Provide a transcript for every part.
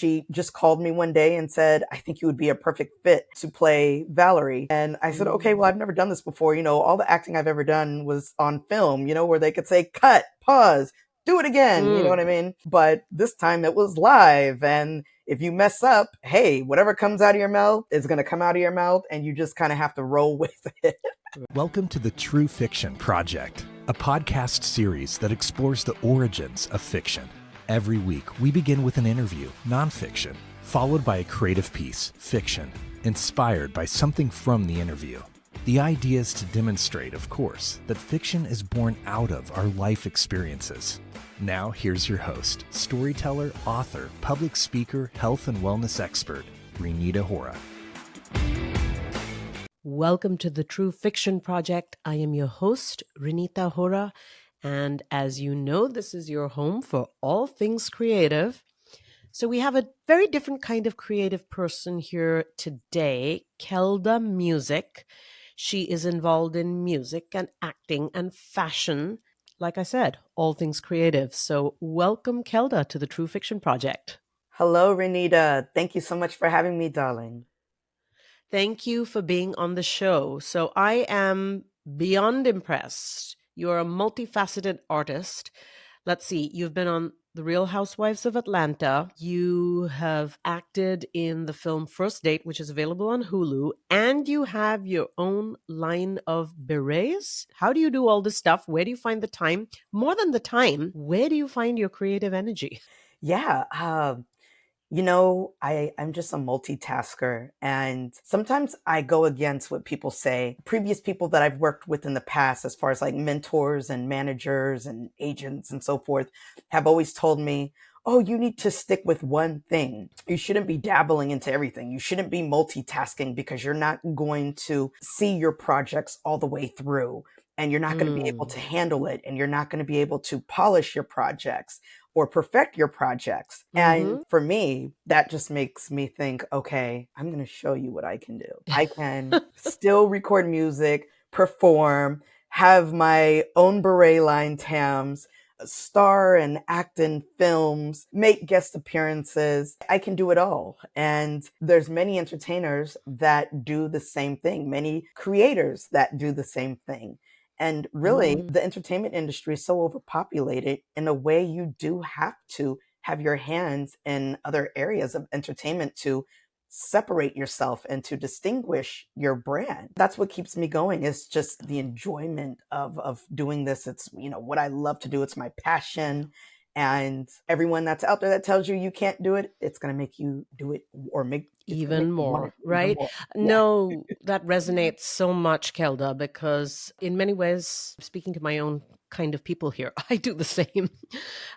she just called me one day and said, I think you would be a perfect fit to play Valerie. And I said, okay, well, I've never done this before. All the acting I've ever done was on film, where they could say, cut, pause, do it again. You know what I mean? But this time it was live. And if you mess up, hey, whatever comes out of your mouth is going to come out of your mouth, and you just kind of have to roll with it. Welcome to the True Fiction Project, a podcast series that explores the origins of fiction. Every week, we begin with an interview, nonfiction, followed by a creative piece, fiction, inspired by something from the interview. The idea is to demonstrate, of course, that fiction is born out of our life experiences. Now, here's your host, storyteller, author, public speaker, health and wellness expert, Reenita Hora. Welcome to the True Fiction Project. I am your host, Reenita Hora, and as you know, this is your home for all things creative. So we have a very different kind of creative person here today, Keldamuzik. She is involved in music and acting and fashion. Like I said, all things creative. So welcome, Kelda, to the True Fiction Project. Hello, Reenita. Thank you so much for having me, darling. Thank you for being on the show. So I am beyond impressed. You're a multifaceted artist. Let's see, you've been on The Real Housewives of Atlanta. You have acted in the film First Date, which is available on Hulu, and you have your own line of berets. How do you do all this stuff? Where do you find the time? More than the time, where do you find your creative energy? Yeah, I'm just a multitasker, and sometimes I go against what people say. Previous people that I've worked with in the past, as far as like mentors and managers and agents and so forth, have always told me, oh, you need to stick with one thing. You shouldn't be dabbling into everything. You shouldn't be multitasking because you're not going to see your projects all the way through, and you're not going to be able to handle it, and you're not going to be able to polish your projects or perfect your projects. And for me, that just makes me think, okay, I'm going to show you what I can do. I can still record music, perform, have my own beret line, Tams, star and act in films, make guest appearances. I can do it all. And there's many entertainers that do the same thing, many creators that do the same thing. And really, the entertainment industry is so overpopulated. In a way, you do have to have your hands in other areas of entertainment to separate yourself and to distinguish your brand. That's what keeps me going, is just the enjoyment of doing this. It's, what I love to do. It's my passion. And everyone that's out there that tells you you can't do it, it's going to make you do it, or make even more, right? Even more. Yeah. No, that resonates so much, Kelda, because in many ways, speaking to my own kind of people here, I do the same.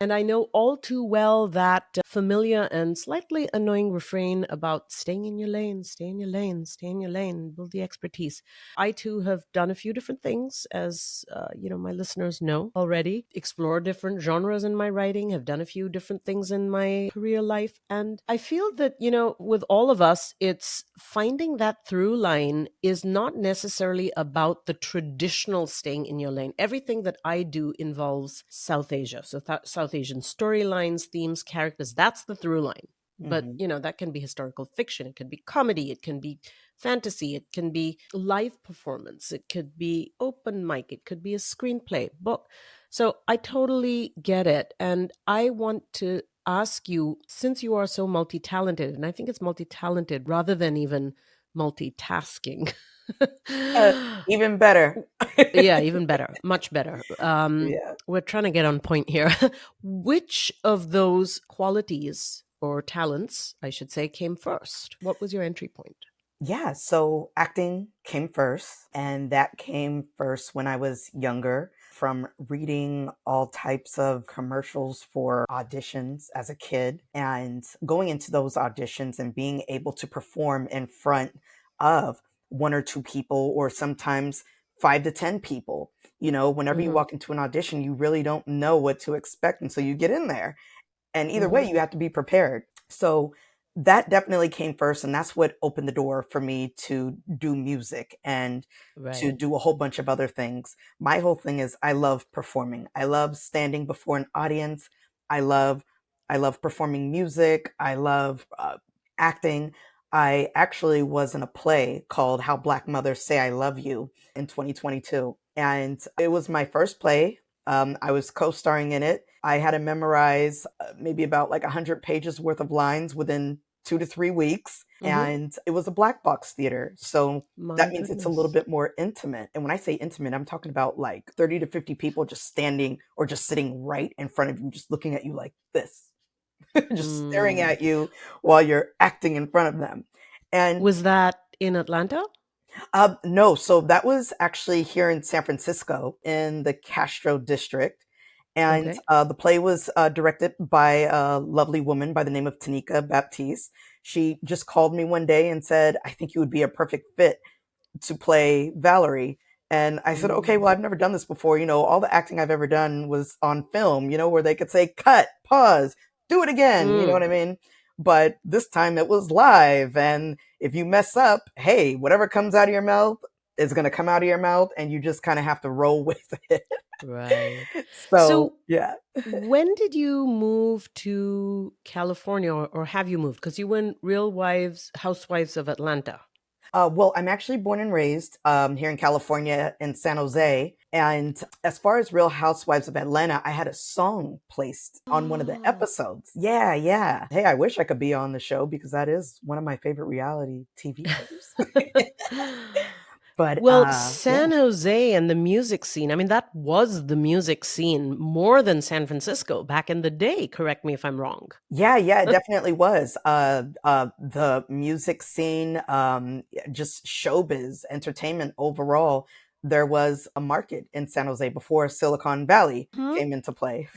And I know all too well that familiar and slightly annoying refrain about staying in your lane, stay in your lane, stay in your lane, build the expertise. I too have done a few different things, as my listeners know already, explore different genres in my writing, have done a few different things in my career life. And I feel that, with all of us, it's finding that through line is not necessarily about the traditional staying in your lane. Everything that I do involves South Asia. So South Asian storylines, themes, characters, that's the through line. But, that can be historical fiction. It can be comedy. It can be fantasy. It can be live performance. It could be open mic. It could be a screenplay, book. So I totally get it. And I want to ask you, since you are so multi-talented, and I think it's multi-talented rather than even multitasking. Even better. Yeah, even better. Much better. Yeah. We're trying to get on point here. Which of those qualities or talents, I should say, came first? What was your entry point? Yeah, so acting came first, and that came first when I was younger, from reading all types of commercials for auditions as a kid, and going into those auditions and being able to perform in front of one or two people, or sometimes 5 to 10 people. Whenever you walk into an audition, you really don't know what to expect until you get in there. And either way, you have to be prepared. So that definitely came first. And that's what opened the door for me to do music and to do a whole bunch of other things. My whole thing is I love performing. I love standing before an audience. I love I love performing music. I love acting. I actually was in a play called How Black Mothers Say I Love You in 2022. And it was my first play. I was co-starring in it. I had to memorize maybe about like 100 pages worth of lines within 2 to 3 weeks. Mm-hmm. And it was a black box theater. So My that means it's a little goodness. bit more intimate. And when I say intimate, I'm talking about like 30 to 50 people just standing or just sitting right in front of you, just looking at you like this, just staring Mm. at you while you're acting in front of them. And Was that in Atlanta? no, so that was actually here in San Francisco in the Castro district. And Okay. the play was directed by a lovely woman by the name of Tanika Baptiste. She just called me one day and said, I think you would be a perfect fit to play Valerie. And I said, okay, well, Mm. I've never done this before. All the acting I've ever done was on film, where they could say, cut, pause, do it again. You know what Mm. I mean? But this time it was live. And if you mess up, hey, whatever comes out of your mouth is going to come out of your mouth. And you just kind of have to roll with it. Right. So, So, yeah. when did you move to California, or have you moved? Because you were in Real Wives, Housewives of Atlanta. Well, I'm actually born and raised here in California in San Jose. And as far as Real Housewives of Atlanta, I had a song placed on one of the Oh. episodes. Yeah, yeah. Hey, I wish I could be on the show because that is one of my favorite reality TV shows. But Well, yeah. San Jose and the music scene, I mean, that was the music scene more than San Francisco back in the day. Correct me if I'm wrong. Yeah, yeah, it definitely was. The music scene, just showbiz, entertainment overall. There was a market in San Jose before Silicon Valley Hmm? came into play.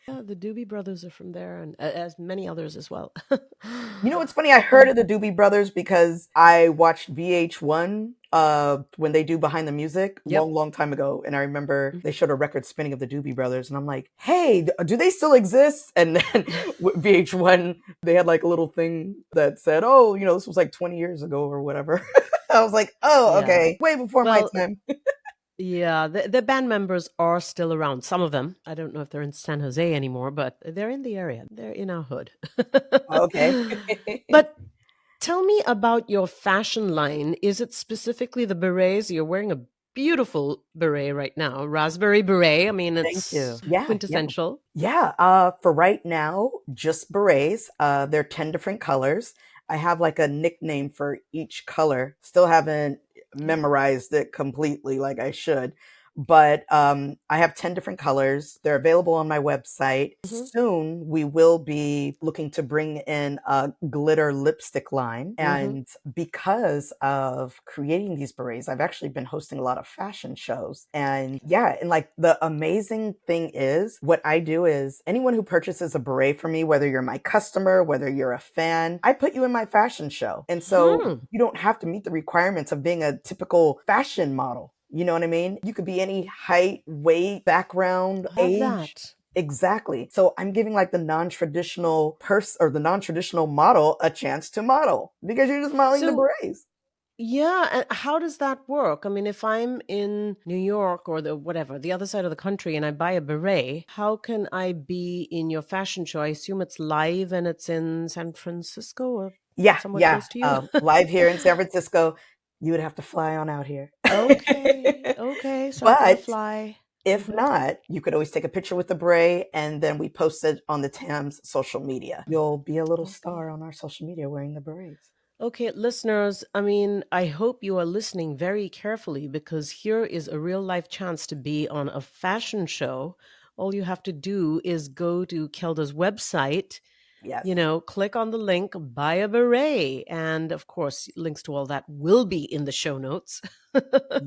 Yeah, the Doobie Brothers are from there, and as many others as well. It's funny. I heard Um, of the Doobie Brothers because I watched VH1 when they do Behind the Music yep. long, long time ago, and I remember they showed a record spinning of the Doobie Brothers, and I'm like, hey, do they still exist? And then with VH1 they had like a little thing that said, oh, this was like 20 years ago or whatever. I was like, oh, Yeah. okay, way before my Well, time. yeah, the band members are still around. Some of them. I don't know if they're in San Jose anymore, but they're in the area. They're in our hood. Okay. But tell me about your fashion line. Is it specifically the berets? You're wearing a beautiful beret right now, raspberry beret. I mean, Thank you. it's Yeah, yeah. quintessential. Yeah, for right now, just berets. They're 10 different colors. I have like a nickname for each color. Still haven't memorized it completely like I should. But I have 10 different colors. They're available on my website. Hmm. Soon we will be looking to bring in a glitter lipstick line. Hmm. And because of creating these berets, I've actually been hosting a lot of fashion shows. And yeah, and like the amazing thing is, what I do is anyone who purchases a beret from me, whether you're my customer, whether you're a fan, I put you in my fashion show. And so Hmm. you don't have to meet the requirements of being a typical fashion model. You know what I mean? You could be any height, weight, background, I love age. that. Exactly. So I'm giving like the non-traditional person or the non-traditional model a chance to model because you're just modeling the So, berets. yeah, and how does that work? I mean, if I'm in New York or the whatever, the other side of the country, and I buy a beret, how can I be in your fashion show? I assume it's live and it's in San Francisco or Yeah, somewhere yeah. close to you. Live here in San Francisco, you would have to fly on out here. Okay, okay. So I've got to But fly. if Hmm. not, you could always take a picture with the beret and then we post it on the Tams social media. You'll be a little Okay. star on our social media wearing the berets. Okay, listeners, I mean, I hope you are listening very carefully because here is a real life chance to be on a fashion show. All you have to do is go to Kelda's website, Yes. click on the link, buy a beret. And of course, links to all that will be in the show notes.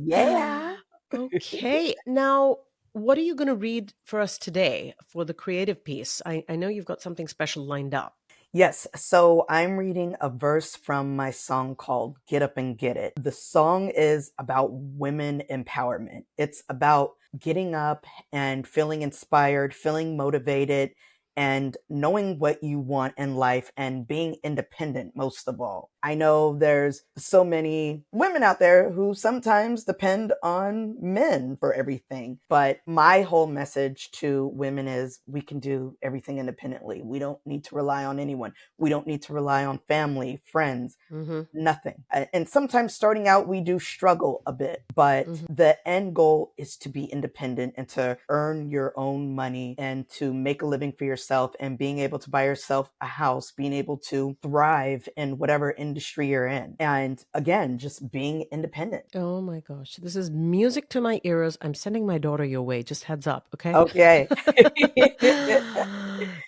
Yeah. Okay. Now, what are you going to read for us today for the creative piece? I know you've got something special lined up. Yes, so I'm reading a verse from my song called Get Up and Get It. The song is about women empowerment. It's about getting up and feeling inspired, feeling motivated, and knowing what you want in life and being independent most of all. I know there's so many women out there who sometimes depend on men for everything, but my whole message to women is we can do everything independently. We don't need to rely on anyone. We don't need to rely on family, friends, nothing. And sometimes starting out, we do struggle a bit, but the end goal is to be independent and to earn your own money and to make a living for yourself and being able to buy yourself a house, being able to thrive in whatever industry you're in. And again, just being independent. Oh my gosh. This is music to my ears. I'm sending my daughter your way. Just heads up, okay? Okay.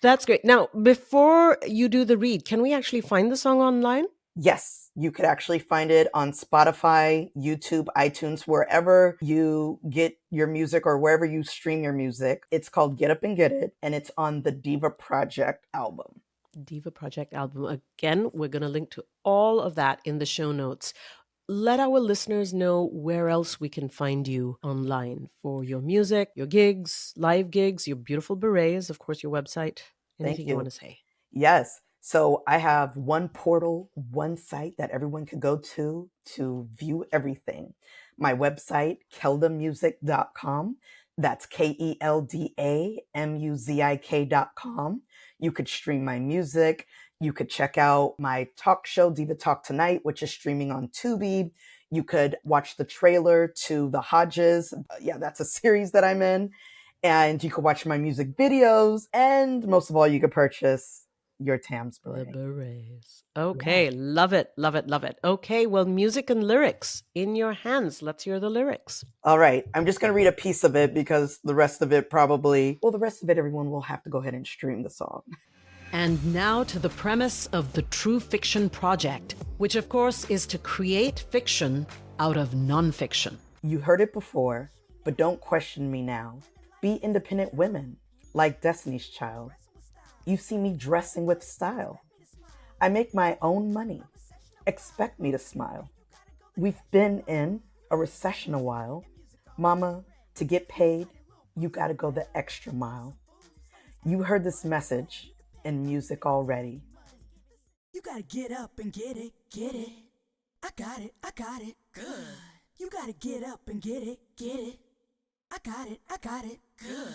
That's great. Now, before you do the read, can we actually find the song online? Yes, you could actually find it on Spotify, YouTube, iTunes, wherever you get your music or wherever you stream your music. It's called Get Up and Get It, and it's on the Diva Project album. Diva Project album. Again, we're going to link to all of that in the show notes. Let our listeners know where else we can find you online for your music, your gigs, live gigs, your beautiful berets, of course, your website. Anything Thank you you. want to say? Yes. So I have one portal, one site that everyone can go to view everything. My website, keldamuzik.com. That's KELDAMUZIK.com. You could stream my music. You could check out my talk show, Diva Talk Tonight, which is streaming on Tubi. You could watch the trailer to The Hodges. Yeah, that's a series that I'm in. And you could watch my music videos. And most of all, you could purchase your Tams beret. The berets. Okay, love it, love it, love it. Okay, well, music and lyrics in your hands. Let's hear the lyrics. All right, I'm just going to read a piece of it because the rest of it everyone will have to go ahead and stream the song. And now to the premise of the True Fiction Project, which of course is to create fiction out of nonfiction. You heard it before, but don't question me now. Be independent women, like Destiny's Child. You see me dressing with style. I make my own money. Expect me to smile. We've been in a recession a while. Mama, to get paid, you gotta go the extra mile. You heard this message in music already. You gotta get up and get it, get it. I got it, good. You gotta get up and get it, get it. I got it, good.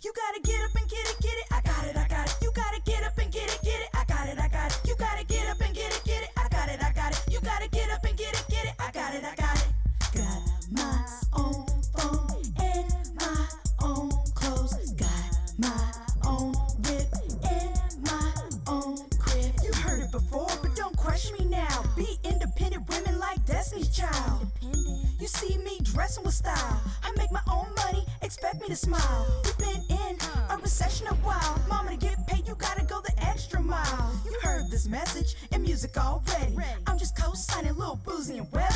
You gotta get up and get it, I got it. You gotta get up and get it, I got it. You gotta get up and get it, I got it. You gotta get up and get it, I got it. Got my own phone and my own clothes. Got my own whip and my own crib. You heard it before, but don't question me now. Be independent women like Destiny's Child. You see me dressing with style. I make my own money, expect me to smile. We've been in a recession a while. Mama, to get paid, you gotta go the extra mile. You heard this message in music already. I'm just co-signing Lil Boozy and Webby.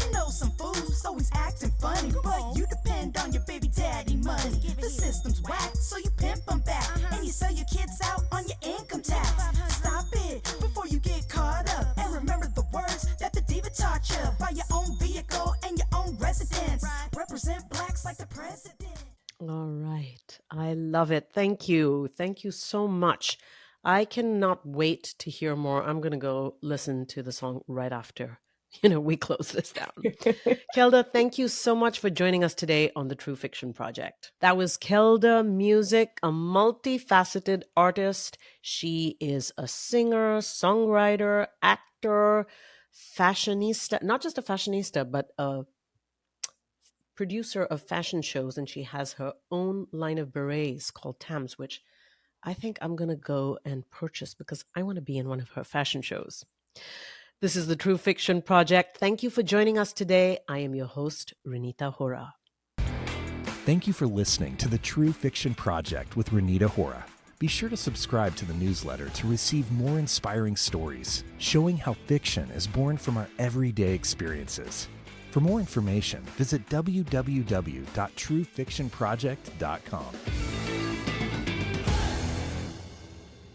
You know some fools always acting funny, but you depend on your baby daddy money. The system's whack, so you pimp them back. And you sell your kids out on your income tax. Stop it before you get caught up. And remember the words that the diva taught you. Buy your own vehicle and your own residence. Represent blacks like the president. All right. I love it. Thank you. Thank you so much. I cannot wait to hear more. I'm going to go listen to the song right after, we close this down. Kelda, thank you so much for joining us today on the True Fiction Project. That was Keldamuzik, a multifaceted artist. She is a singer, songwriter, actor, fashionista, not just a fashionista, but a producer of fashion shows, and she has her own line of berets called Tams, which I think I'm going to go and purchase because I want to be in one of her fashion shows. This is the True Fiction Project. Thank you for joining us today. I am your host, Reenita Hora. Thank you for listening to the True Fiction Project with Reenita Hora. Be sure to subscribe to the newsletter to receive more inspiring stories showing how fiction is born from our everyday experiences. For more information, visit www.truefictionproject.com.